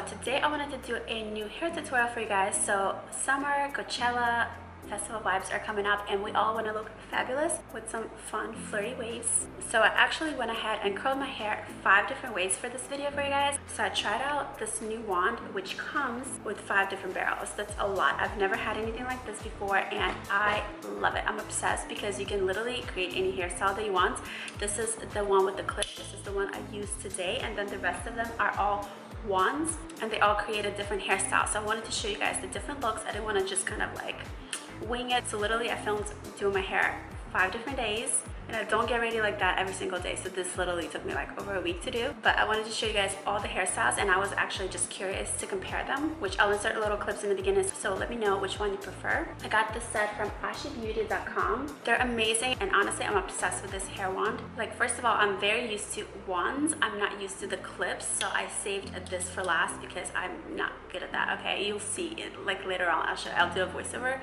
So today I wanted to do a new hair tutorial for you guys. So summer, Coachella, festival vibes are coming up and we all want to look fabulous with some fun flirty waves. So I actually went ahead and curled my hair 5 different ways for this video for you guys. So I tried out this new wand which comes with 5 different barrels. That's a lot. I've never had anything like this before and I love it. I'm obsessed because you can literally create any hairstyle that you want. This is the one with the clip. This is the one I used today, and then the rest of them are all wands and they all create a different hairstyle. So I wanted to show you guys the different looks. I didn't want to just kind of like wing it. So literally I filmed doing my hair 5 different days, and I don't get ready like that every single day, so this literally took me like over a week to do. But I wanted to show you guys all the hairstyles and I was actually just curious to compare them, which I'll insert little clips in the beginning, so let me know which one you prefer. I got this set from ashibbeauty.com. They're amazing and honestly I'm obsessed with this hair wand. Like, first of all, I'm very used to wands. I'm not used to the clips, so I saved this for last because I'm not good at that. Okay, you'll see it like later on. I'll do a voiceover.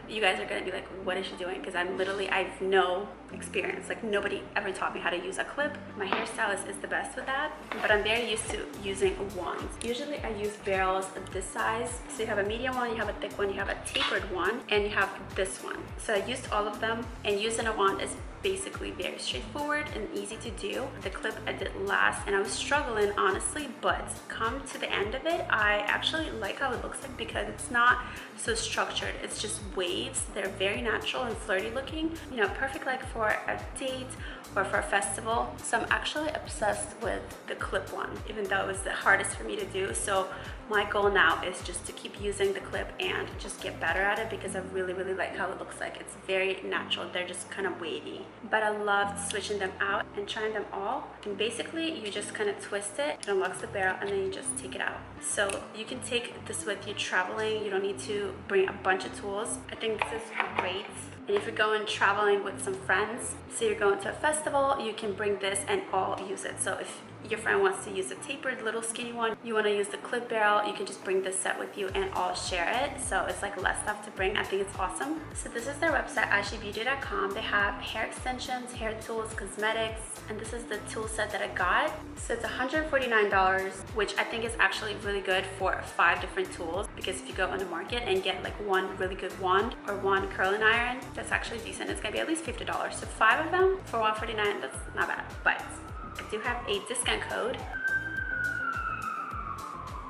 You guys are gonna be like, what is she doing? Because I've no experience. Like, nobody ever taught me how to use a clip. My hairstylist is the best with that, but I'm very used to using wands. Usually I use barrels of this size. So you have a medium one, you have a thick one, you have a tapered one, and you have this one. So I used all of them, and using a wand is basically very straightforward and easy to do. The clip I did last and I was struggling honestly, but come to the end of it, I actually like how it looks like because it's not so structured. It's just waves. They're very natural and flirty looking, you know, perfect like for a date or for a festival. So I'm actually obsessed with the clip one, even though it was the hardest for me to do. So my goal now is just to keep using the clip and just get better at it because I really like how it looks like. It's very natural. They're just kind of wavy. But I loved switching them out and trying them all. And basically you just kind of twist it, it unlocks the barrel, and then you just take it out. So you can take this with you traveling. You don't need to bring a bunch of tools. I think this is great. And if you're going traveling with some friends, so you're going to a festival, you can bring this and all use it. So if your friend wants to use a tapered little skinny one, you want to use the clip barrel, you can just bring this set with you and all share it. So it's like less stuff to bring. I think it's awesome. So this is their website, ashibbeauty.com. They have hair extensions, hair tools, cosmetics, and this is the tool set that I got. So it's $149, which I think is actually really good for 5 different tools, because if you go on the market and get like one really good wand or one curling iron, that's actually decent. It's gonna be at least $50. So 5 of them for $149, that's not bad. But I do have a discount code,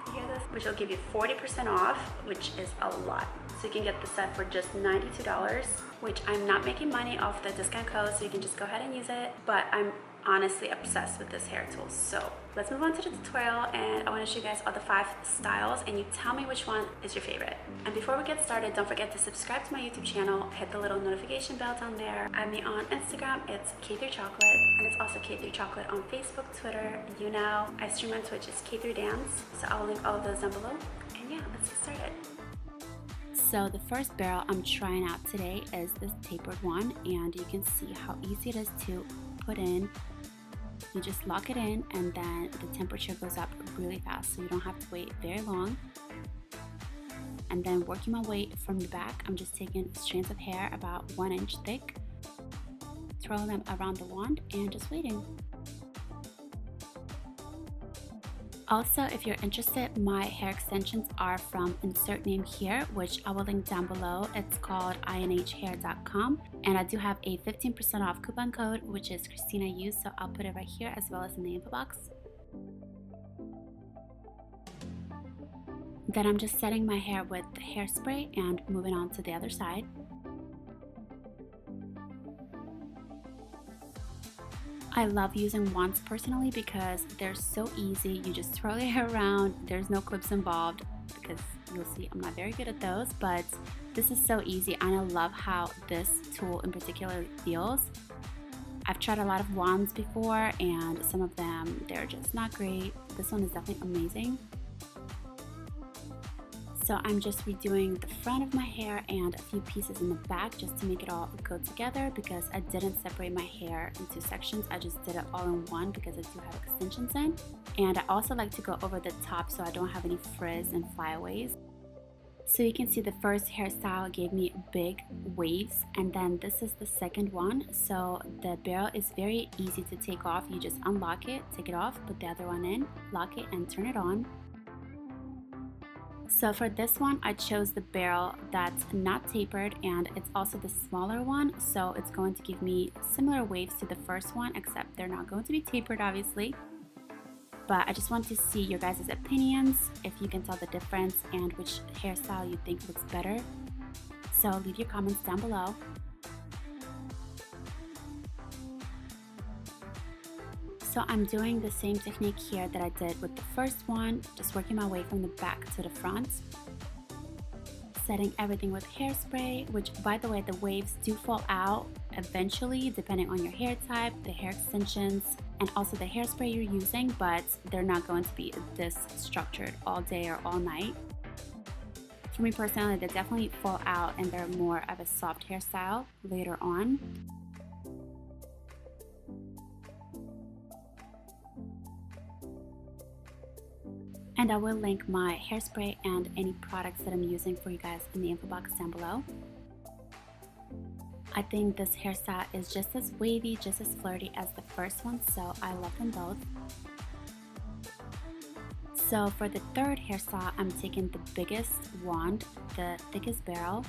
you hear this? Which will give you 40% off, which is a lot. So you can get the set for just $92, which I'm not making money off the discount code, so you can just go ahead and use it. But I'm honestly obsessed with this hair tool. So let's move on to the tutorial, and I want to show you guys all the 5 styles and you tell me which one is your favorite. And before we get started, don't forget to subscribe to my YouTube channel, hit the little notification bell down there. Add me on Instagram, it's K3Chocolate, and it's also K3Chocolate on Facebook, Twitter, you know. I stream on Twitch, it's K3Dance, so I'll link all of those down below. And yeah, let's get started. So the first barrel I'm trying out today is this tapered one, and you can see how easy it is to put in. You just lock it in and then the temperature goes up really fast, so you don't have to wait very long. And then working my way from the back, I'm just taking strands of hair about 1 inch thick, twirling them around the wand and just waiting. Also, if you're interested, my hair extensions are from insert name here, which I will link down below. It's called inhair.com, and I do have a 15% off coupon code, which is Kristina U, so I'll put it right here as well as in the info box. Then I'm just setting my hair with hairspray and moving on to the other side. I love using wands personally because they're so easy. You just twirl your hair around. There's no clips involved because you'll see I'm not very good at those, but this is so easy and I love how this tool in particular feels. I've tried a lot of wands before and some of them, they're just not great. This one is definitely amazing. So I'm just redoing the front of my hair and a few pieces in the back just to make it all go together, because I didn't separate my hair into sections. I just did it all in one because I do have extensions in. And I also like to go over the top so I don't have any frizz and flyaways. So you can see the first hairstyle gave me big waves, and then this is the second one. So the barrel is very easy to take off. You just unlock it, take it off, put the other one in, lock it and turn it on. So for this one, I chose the barrel that's not tapered, and it's also the smaller one, so it's going to give me similar waves to the first one, except they're not going to be tapered, obviously. But I just want to see your guys' opinions, if you can tell the difference and which hairstyle you think looks better. So leave your comments down below. So I'm doing the same technique here that I did with the first one, just working my way from the back to the front. Setting everything with hairspray, which, by the way, the waves do fall out eventually depending on your hair type, the hair extensions, and also the hairspray you're using, but they're not going to be this structured all day or all night. For me personally, they definitely fall out and they're more of a soft hairstyle later on. And I will link my hairspray and any products that I'm using for you guys in the info box down below. I think this hairstyle is just as wavy, just as flirty as the first one, so I love them both. So for the third hairstyle, I'm taking the biggest wand, the thickest barrel.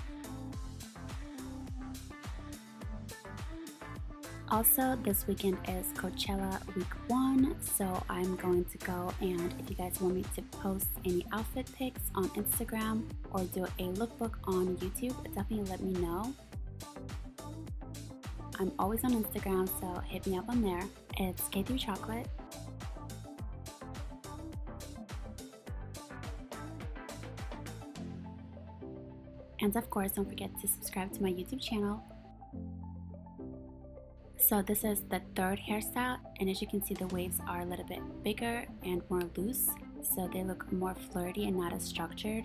Also, this weekend is Coachella week 1, so I'm going to go, and if you guys want me to post any outfit pics on Instagram or do a lookbook on YouTube, definitely let me know. I'm always on Instagram, so hit me up on there. It's K3 Chocolate. And of course, don't forget to subscribe to my YouTube channel. So this is the third hairstyle, and as you can see, the waves are a little bit bigger and more loose, so they look more flirty and not as structured.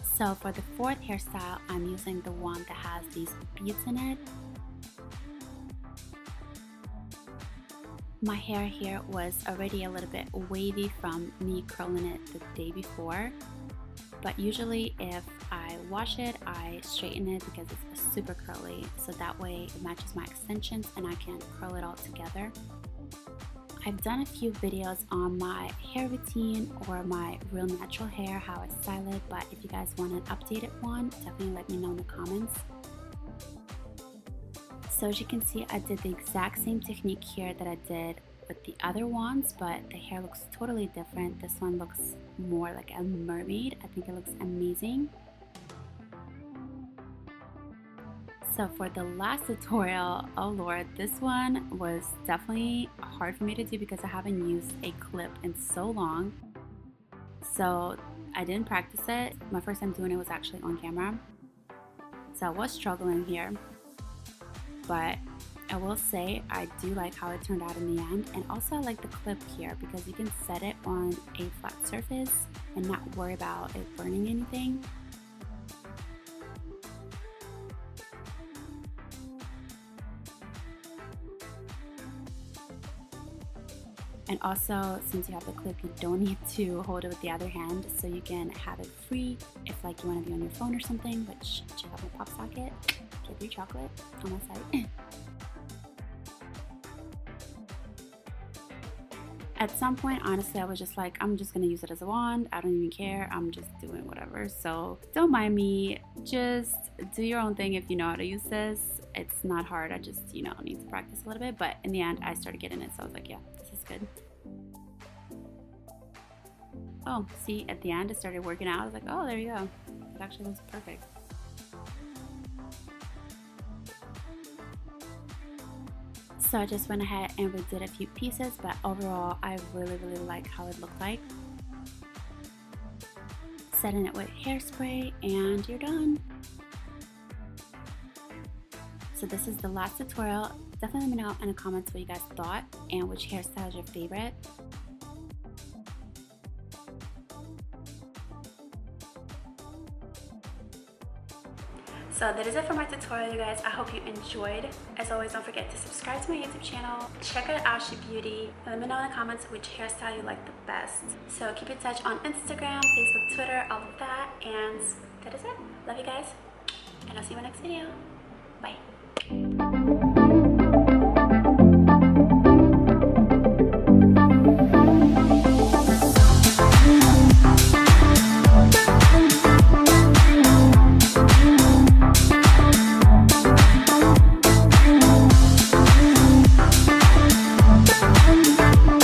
So for the fourth hairstyle, I'm using the one that has these beads in it. My hair here was already a little bit wavy from me curling it the day before. But usually if I wash it, I straighten it because it's super curly, so that way it matches my extensions and I can curl it all together. I've done a few videos on my hair routine or my real natural hair, how I style it, but if you guys want an updated one, definitely let me know in the comments. So as you can see, I did the exact same technique here that I did with the other ones, but the hair looks totally different. This one looks more like a mermaid. I think it looks amazing. So for the last tutorial, oh lord, this one was definitely hard for me to do because I haven't used a clip in so long. So I didn't practice it. My first time doing it was actually on camera. So I was struggling here. But I will say I do like how it turned out in the end, and also I like the clip here because you can set it on a flat surface and not worry about it burning anything. And also, since you have the clip, you don't need to hold it with the other hand, so you can have it free if like you want to be on your phone or something, which check out my pop socket, K3 Chocolate on my site. At some point, honestly, I was just like, I'm just gonna use it as a wand. I don't even care. I'm just doing whatever. So don't mind me. Just do your own thing if you know how to use this. It's not hard. I just, you know, need to practice a little bit. But in the end, I started getting it. So I was like, yeah, this is good. Oh, see, at the end, it started working out. I was like, oh, there you go. It actually looks perfect. So I just went ahead and redid a few pieces, but overall I really like how it looked like. Setting it with hairspray and you're done. So this is the last tutorial. Definitely let me know in the comments what you guys thought and which hairstyle is your favorite. So that is it for my tutorial, you guys. I hope you enjoyed. As always, don't forget to subscribe to my YouTube channel, check out Ashley Beauty, and let me know in the comments which hairstyle you like the best. So keep in touch on Instagram, Facebook, Twitter, all of that, and that is it. Love you guys, and I'll see you in my next video. Bye.